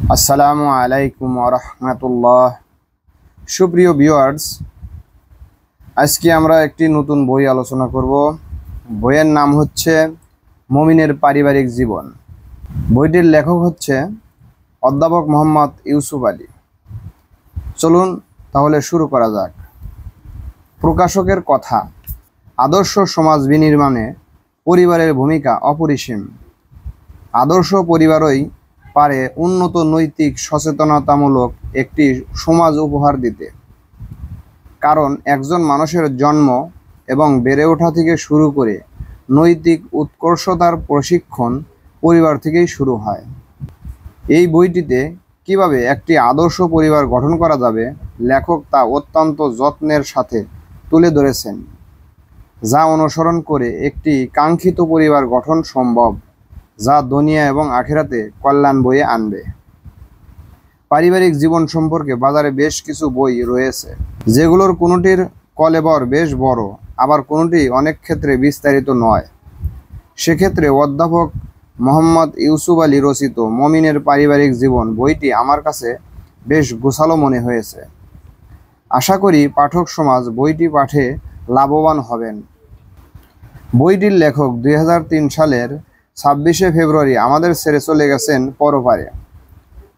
আসসালামু আলাইকুম ওয়া রাহমাতুল্লাহ। সুপ্রিয় ভিউয়ার্স, আজকে আমরা একটি নতুন বই আলোচনা করব। বইয়ের নাম হচ্ছে মুমিনের পারিবারিক জীবন। বইটির লেখক হচ্ছে অধ্যাপক মোহাম্মদ ইউসুফ আলী। চলুন তাহলে শুরু করা যাক। প্রকাশকের কথা, আদর্শ সমাজ বিনির্মাণে পরিবারের ভূমিকা অপরিসীম। আদর্শ পরিবারই পারে উন্নত নৈতিক সচেতনতামূলক একটি সমাজ উপহার দিতে। কারণ একজন মানুষের জন্ম এবং বেড়ে ওঠা থেকে শুরু করে নৈতিক উৎকর্ষতার প্রশিক্ষণ পরিবার থেকেই শুরু হয়। এই বইটিতে কিভাবে একটি আদর্শ পরিবার গঠন করা যাবে, লেখক তা অত্যন্ত যত্নের সাথে তুলে ধরেছেন, যা অনুসরণ করে একটি কাঙ্ক্ষিত পরিবার গঠন সম্ভব, যা দুনিয়া এবং আখিরাতে কল্যাণ বয়ে আনবে। পারিবারিক জীবন সম্পর্কে বাজারে বেশ কিছু বই রয়েছে, যেগুলোর কোনোটির কলেবর বেশ বড়, আবার কোনোটি অনেক ক্ষেত্রে বিস্তারিত নয়। সেক্ষেত্রে অধ্যাপক মোহাম্মদ ইউসুফ আলী রচিত মুমিনের পারিবারিক জীবন বইটি আমার কাছে বেশ গোছালো মনে হয়েছে। আশা করি পাঠক সমাজ বইটি পাঠে লাভবান হবেন। বইটির লেখক 2003 সালের 26শে ফেব্রুয়ারি আমাদের ছেড়ে চলে গেছেন পরপারে।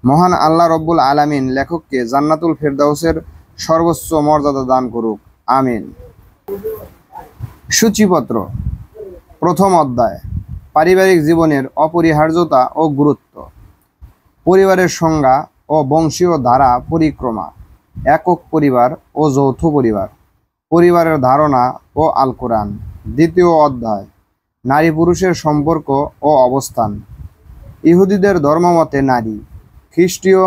মহান আল্লাহ রব্বুল আলামিন লেখককে জান্নাতুল ফেরদাউসের সর্বোচ্চ মর্যাদা দান করুক, আমিন। সূচিপত্র। প্রথম অধ্যায়, পারিবারিক জীবনের অপরিহার্যতা ও গুরুত্ব। পরিবারের সংজ্ঞা ও বংশীয় ধারা পরিক্রমা। একক পরিবার ও যৌথ পরিবার। পরিবারের ধারণা ও আল কোরআন। দ্বিতীয় অধ্যায়, নারী পুরুষের সম্পর্ক ও অবস্থান। ইহুদিদের ধর্মমতে নারী, খ্রিস্টীয়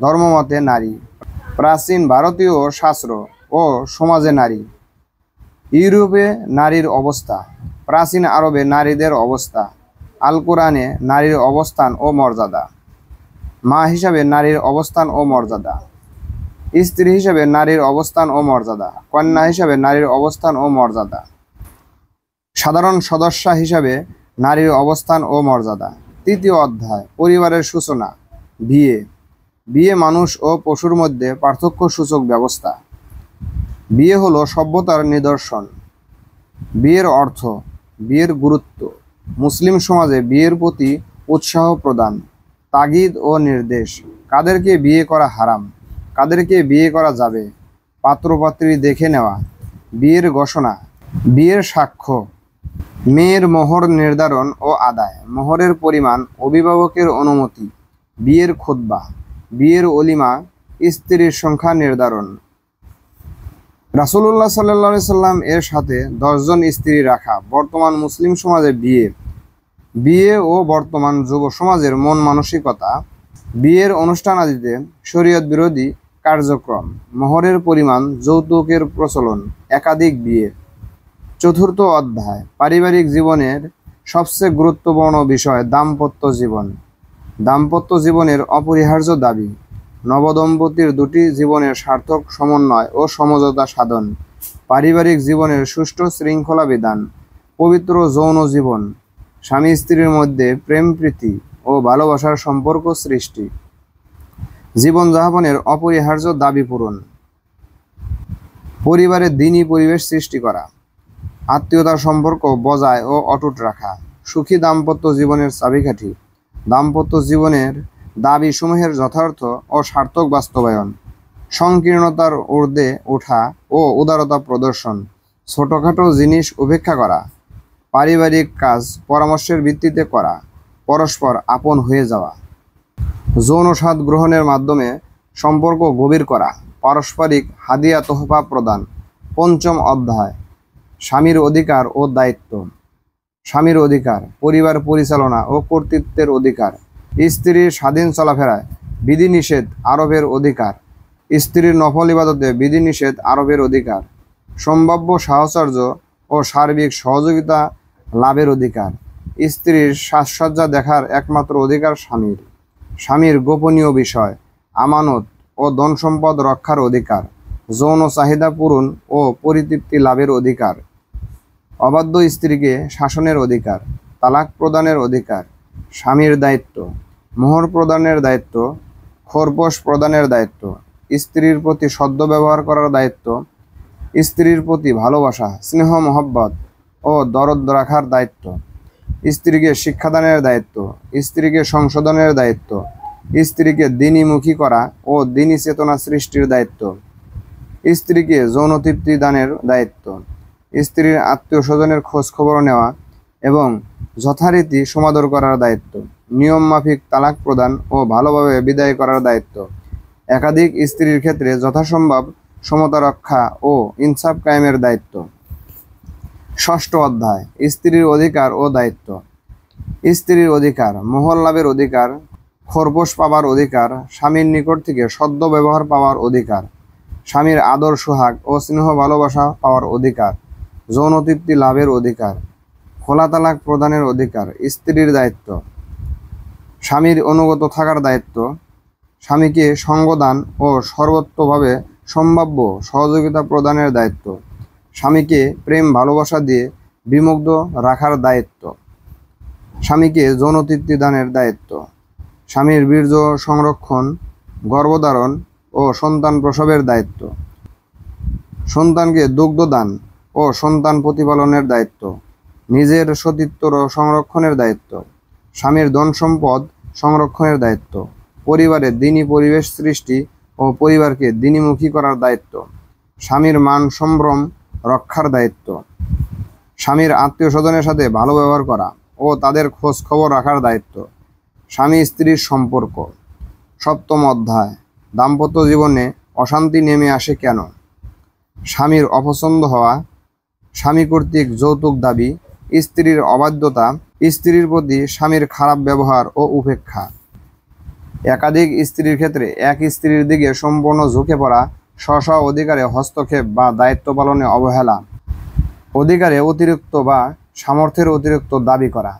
ধর্মমতে নারী, প্রাচীন ভারতীয় শাস্ত্র ও সমাজে নারী, ইউরোপে নারীর অবস্থা, প্রাচীন আরবে নারীদের অবস্থা, আল কোরআনে নারীর অবস্থান ও মর্যাদা, মা হিসাবে নারীর অবস্থান ও মর্যাদা, স্ত্রী হিসাবে নারীর অবস্থান ও মর্যাদা, কন্যা হিসাবে নারীর অবস্থান ও মর্যাদা, সাধারণ সদস্য হিসাবে নারীর অবস্থান ও মর্যাদা। তৃতীয় অধ্যায়, পরিবারের সূচনা। বিয়ে। বিয়ে মানুষ ও পশুর মধ্যে পার্থক্য সূচক ব্যবস্থা। বিয়ে হলো সভ্যতার নিদর্শন। বিয়ের অর্থ, বিয়ের গুরুত্ব, মুসলিম সমাজে বিয়ের প্রতি উৎসাহ প্রদান, তাগিদ ও নির্দেশ, কাদেরকে বিয়ে করা হারাম, কাদেরকে বিয়ে করা যাবে, পাত্রপাত্রী দেখে নেওয়া, বিয়ের ঘোষণা, বিয়ের সাক্ষ্য, মেয়ের মোহর নির্ধারণ ও আদায়, মোহরের পরিমাণ, অভিভাবকের অনুমতি, বিয়ের খুতবা, বিয়ের অলিমা, স্ত্রীর সংখ্যা নির্ধারণ। রাসূলুল্লাহ সাল্লাল্লাহু আলাইহি সাল্লাম এর সাথে 10 জন স্ত্রী রাখা বর্তমান মুসলিম সমাজে বিয়ে ও বর্তমান যুব সমাজের মন মানসিকতা। বিয়ের অনুষ্ঠান আদিতে শরীয়ত বিরোধী কার্যক্রম, মোহরের পরিমাণ, যৌতুকের প্রচলন, একাধিক বিয়ে। চতুর্থ অধ্যায়, পারিবারিক জীবনের সবচেয়ে গুরুত্বপূর্ণ বিষয় দাম্পত্য জীবন। দাম্পত্য জীবনের অপরিহার্য দাবি, নবদম্পতির দুটি জীবনের সার্থক সমন্বয় ও সমঝোতা সাধন, পারিবারিক জীবনের সুষ্ঠু শৃঙ্খলা বিধান, পবিত্র যৌন জীবন, স্বামী স্ত্রীর মধ্যে প্রেম প্রীতি ও ভালোবাসার সম্পর্ক সৃষ্টি, জীবনযাপনের অপরিহার্য দাবি পূরণ, পরিবারে দ্বীনি পরিবেশ সৃষ্টি করা, আত্মীয়তার সম্পর্ক বজায় ও অটুট রাখা, সুখী দাম্পত্য জীবনের চাবিকাঠি, দাম্পত্য জীবনের দাবিসমূহের যথার্থ ও সার্থক বাস্তবায়ন, সংকীর্ণতার ঊর্ধ্বে ওঠা ও উদারতা প্রদর্শন, ছোটখাটো জিনিস উপেক্ষা করা, পারিবারিক কাজ পরামর্শের ভিত্তিতে করা, পরস্পর আপন হয়ে যাওয়া, যৌন স্বাদ গ্রহণের মাধ্যমে সম্পর্ক গভীর করা, পারস্পরিক হাদিয়া তোহফা প্রদান। পঞ্চম অধ্যায়, স্বামীর অধিকার ও দায়িত্ব। স্বামীর অধিকার, পরিবার পরিচালনা ও কর্তৃত্বের অধিকার, স্ত্রীর স্বাধীন চলাফেরায় বিধিনিষেধ আরোপের অধিকার, স্ত্রীর নফল ইবাদতে বিধিনিষেধ আরোপের অধিকার, সম্ভাব্য সাহচর্য ও সার্বিক সহযোগিতা লাভের অধিকার, স্ত্রীর সাজসজ্জা দেখার একমাত্র অধিকার স্বামীর, স্বামীর গোপনীয় বিষয়, আমানত ও ধন সম্পদ রক্ষার অধিকার, যৌন চাহিদা পূরণ ও পরিতৃপ্তি লাভের অধিকার, অবাধ্য স্ত্রীকে শাসনের অধিকার, তালাক প্রদানের অধিকার, স্বামীর দায়িত্ব, মোহর প্রদানের দায়িত্ব, খোরপোশ প্রদানের দায়িত্ব, স্ত্রীর প্রতি সদ্য ব্যবহার করার দায়িত্ব, স্ত্রীর প্রতি ভালোবাসা, স্নেহ মহব্বত ও দরদ রাখার দায়িত্ব, স্ত্রীকে শিক্ষাদানের দায়িত্ব, স্ত্রীকে সংশোধনের দায়িত্ব, স্ত্রীকে দিনীমুখী করা ও দিনী চেতনা সৃষ্টির দায়িত্ব, স্ত্রীকে যৌন তৃপ্তি দানের দায়িত্ব, স্ত্রীর আত্মীয় স্বজনের খোঁজ খবর নেওয়া এবং যথারীতি সমাদর করার দায়িত্ব, নিয়ম মাফিক তালাক প্রদান ও ভালোভাবে বিদায় করার দায়িত্ব, একাধিক স্ত্রীর ক্ষেত্রে যথাসম্ভব সমতা রক্ষা ও ইনসাফ কায়েমের দায়িত্ব। ষষ্ঠ অধ্যায়, স্ত্রীর অধিকার ও দায়িত্ব। স্ত্রীর অধিকার, মোহর লাভের অধিকার, খোরপোশ পাবার অধিকার, স্বামীর নিকট থেকে সদ্য ব্যবহার পাওয়ার অধিকার, স্বামীর আদর সোহাগ ও স্নেহ ভালোবাসা পাওয়ার অধিকার, যৌন তৃপ্তি লাভের অধিকার, খোলা তালাক প্রদানের অধিকার। স্ত্রীর দায়িত্ব, স্বামীর অনুগত থাকার দায়িত্ব, স্বামীকে সঙ্গদান ও সর্বত্রভাবে সম্ভাব্য সহযোগিতা প্রদানের দায়িত্ব, স্বামীকে প্রেম ভালোবাসা দিয়ে বিমুগ্ধ রাখার দায়িত্ব, স্বামীকে যৌন তৃপ্তি দানের দায়িত্ব, স্বামীর বীর্য সংরক্ষণ, গর্ভধারণ ও সন্তান প্রসবের দায়িত্ব, সন্তানকে দুগ্ধদান ও সন্তান প্রতিপালনের দায়িত্ব, নিজের সতীত্ব সংরক্ষণের দায়িত্ব, স্বামীর ধন সম্পদ সংরক্ষণের দায়িত্ব, পরিবারে দিনী পরিবেশ সৃষ্টি ও পরিবারকে দিনীমুখী করার দায়িত্ব, স্বামীর মান সম্ভ্রম রক্ষার দায়িত্ব, স্বামীর আত্মীয় স্বজনের সাথে ভালো ব্যবহার করা ও তাদের খোঁজ খবর রাখার দায়িত্ব, স্বামী স্ত্রীর সম্পর্ক। সপ্তম অধ্যায়, দাম্পত্য জীবনে অশান্তি নেমে আসে কেন? স্বামীর অপছন্দ হওয়া, স্বামী কর্তৃক যৌতুক দাবি, স্ত্রীর অবাধ্যতা, স্ত্রীর প্রতি স্বামীর খারাপ ব্যবহার ও উপেক্ষা, একাধিক স্ত্রীর ক্ষেত্রে এক স্ত্রীর দিকে সম্পূর্ণ ঝুঁকে পড়া, স্ব অধিকারে হস্তক্ষেপ বা দায়িত্ব পালনে অবহেলা, অধিকারে অতিরিক্ত বা সামর্থ্যের অতিরিক্ত দাবি করা।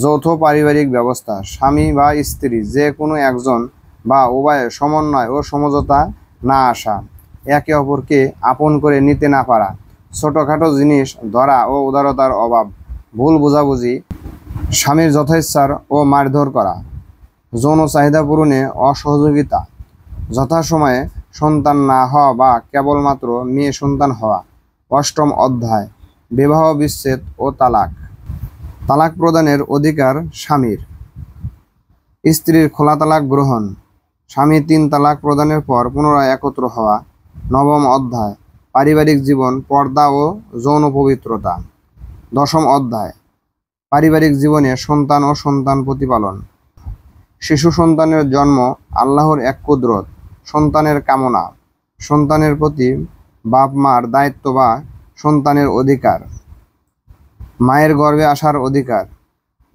যৌথ পারিবারিক ব্যবস্থা, স্বামী বা স্ত্রী যে কোনো একজন বা উভয়ের সমন্বয় ও সমঝোতা না আসা, একে অপরকে আপন করে নিতে না পারা, ছোটোখাটো জিনিস ধরা ও উদারতার অভাব, ভুল বোঝাবুঝি, স্বামীর যথেচ্ছার ও মারধর করা, যৌন চাহিদা পূরণে অসহযোগিতা, যথাসময়ে সন্তান না হওয়া বা কেবলমাত্র মেয়ে সন্তান হওয়া। অষ্টম অধ্যায়, বিবাহ বিচ্ছেদ ও তালাক। তালাক প্রদানের অধিকার স্বামীর। স্ত্রীর খোলা তালাক গ্রহণ, স্বামী 3 তালাক প্রদানের পর পুনরায় একত্র হওয়া। নবম অধ্যায়, পারিবারিক জীবন, পর্দা ও যৌন পবিত্রতা। দশম অধ্যায়, পারিবারিক জীবনে সন্তান ও সন্তান প্রতিপালন। শিশু সন্তানের জন্ম আল্লাহর এক কুদরত, সন্তানের কামনা, সন্তানের প্রতি বাপ মার দায়িত্ব বা সন্তানের অধিকার। মায়ের গর্ভে আসার অধিকার,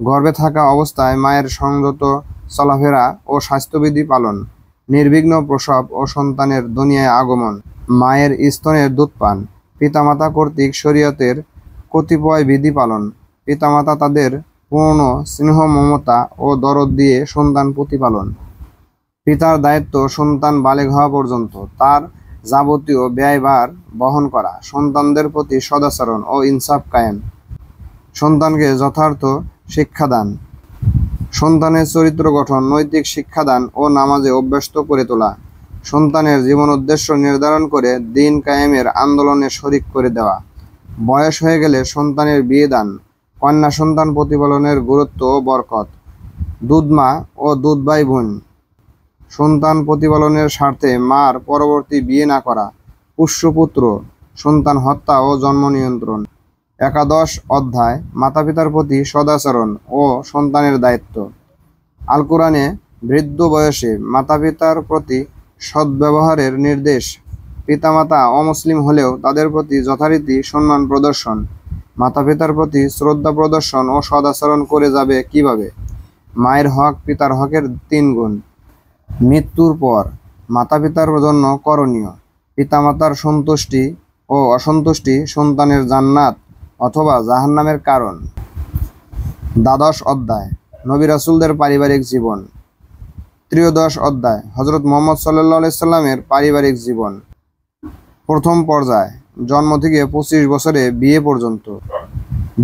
গর্ভে থাকা অবস্থায় মায়ের সংযত চলাফেরা ও স্বাস্থ্যবিধি পালন, নির্বিঘ্ন প্রসব ও সন্তানের দুনিয়ায় আগমন, মায়ের স্তনের দুধ পান, পিতামাতা কর্তৃক শরীয়তের কতিপয় বিধি পালন, পিতামাতা তাদের পূর্ণ স্নেহ মমতা ও দরদ দিয়ে সন্তান প্রতিপালন। পিতার দায়িত্ব সন্তান বালেগ হওয়া পর্যন্ত তার যাবতীয় ব্যয়ভার বহন করা, সন্তানদের প্রতি সদাচরণ ও ইনসাফ কায়েম, সন্তানকে যথার্থ শিক্ষাদান, সন্তানের চরিত্র গঠন, নৈতিক শিক্ষাদান ও নামাজে অভ্যস্ত করে তোলা, সন্তানের জীবন উদ্দেশ্য নির্ধারণ করে দিন কায়েমের আন্দোলনে শরিক করে দেওয়া, বয়স হয়ে গেলে সন্তানের বিয়ে দান, কন্যা সন্তান প্রতিপালনের গুরুত্ব ও বরকত, দুধমা ও দুধ ভাই বোন, সন্তান প্রতিপালনের স্বার্থে মার পরবর্তী বিয়ে না করা, পুষ্যপুত্র, সন্তান হত্যা ও জন্ম নিয়ন্ত্রণ। একাদশ অধ্যায়, মাতাপিতার প্রতি সদাচরণ ও সন্তানের দায়িত্ব। আল কোরআনে বৃদ্ধ বয়সে মাতাপিতার প্রতি সদ্ব্যবহারের নির্দেশ। পিতামাতা অমুসলিম হলেও তাদের প্রতি যথারীতি সম্মান প্রদর্শন। মাতাপিতার প্রতি শ্রদ্ধা প্রদর্শন ও সদাচরণ করে যাবে কিভাবে? মায়ের হক পিতার হকের 3 গুণ। মৃত্যুর পর মাতাপিতার জন্য করণীয়: পিতামাতার সন্তুষ্টি ও অসন্তুষ্টি সন্তানের জান্নাত অথবা জাহান্নামের কারণ। দ্বাদশ অধ্যায়, নবী রাসূলদের পারিবারিক জীবন। ত্রয়োদশ অধ্যায়, হযরত মুহাম্মদ সাল্লাল্লাহু আলাইহি সাল্লামের পারিবারিক জীবন। প্রথম পর্যায়, জন্ম থেকে 25 বছরে বিয়ে পর্যন্ত।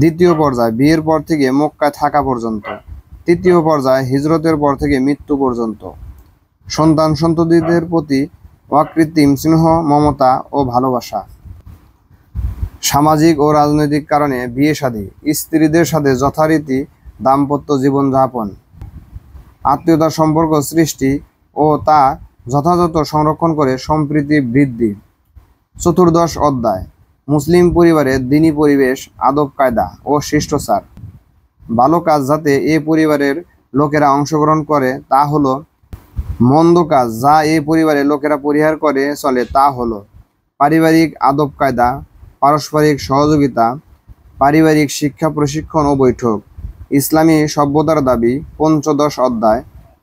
দ্বিতীয় পর্যায়, বিয়ের পর থেকে মক্কায় থাকা পর্যন্ত। তৃতীয় পর্যায়, হিজরতের পর থেকে মৃত্যু পর্যন্ত। সন্তান সন্ততিদের প্রতি অকৃত্রিম স্নেহ, মমতা ও ভালোবাসা। সামাজিক ও রাজনৈতিক কারণে বিয়ে শাদী, স্ত্রীদের সাথে যথারীতি দাম্পত্য জীবনযাপন, আত্মীয়তার সম্পর্ক সৃষ্টি ও তা যথাযথ সংরক্ষণ করে সম্প্রীতি বৃদ্ধি। 14 অধ্যায় মুসলিম পরিবারের দ্বীনি পরিবেশ, আদব কায়দা ও শিষ্টাচার। ভালো কাজ যাতে এ পরিবারের লোকেরা অংশগ্রহণ করে তা হলো, মন্দ কাজ যা এ পরিবারের লোকেরা পরিহার করে চলে তা হলো পারিবারিক আদব কায়দা, পারস্পরিক সহযোগিতা, পারিবারিক শিক্ষা প্রশিক্ষণ ও বৈঠক। ইসলামী সভ্যতার দাবি। 15 অধ্যায়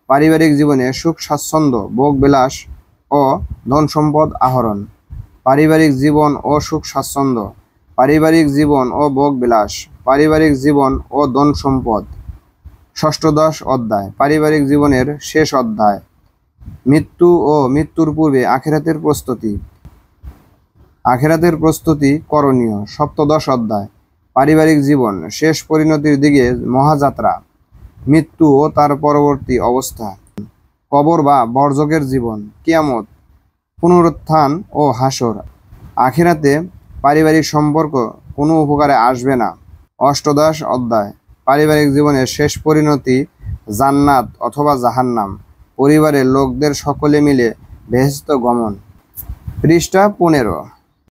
পারিবারিক জীবনে সুখ স্বাচ্ছন্দ্য, ভোগ বিলাস ও ধন সম্পদ আহরণ। পারিবারিক জীবন ও সুখ স্বাচ্ছন্দ্য, পারিবারিক জীবন ও ভোগ বিলাস, পারিবারিক জীবন ও ধন সম্পদ। 16 অধ্যায় পারিবারিক জীবনের শেষ অধ্যায়, মৃত্যু ও মৃত্যুর পূর্বে আখিরাতের প্রস্তুতি। আখিরাতের প্রস্তুতি করণীয়। 17 অধ্যায় পারিবারিক জীবন শেষ পরিণতির দিকে মহাযাত্রা, মৃত্যু ও তার পরবর্তী অবস্থা, কবর বা বর্জকের জীবন, কিয়ামত, পুনরুত্থান ও হাসর। আখিরাতে পারিবারিক সম্পর্ক কোনো উপকারে আসবে না। 18 অধ্যায় পারিবারিক জীবনের শেষ পরিণতি, জান্নাত অথবা জাহান্নাম, পরিবারের লোকদের সকলে মিলে বেহেশতে গমন। পৃষ্ঠা 15।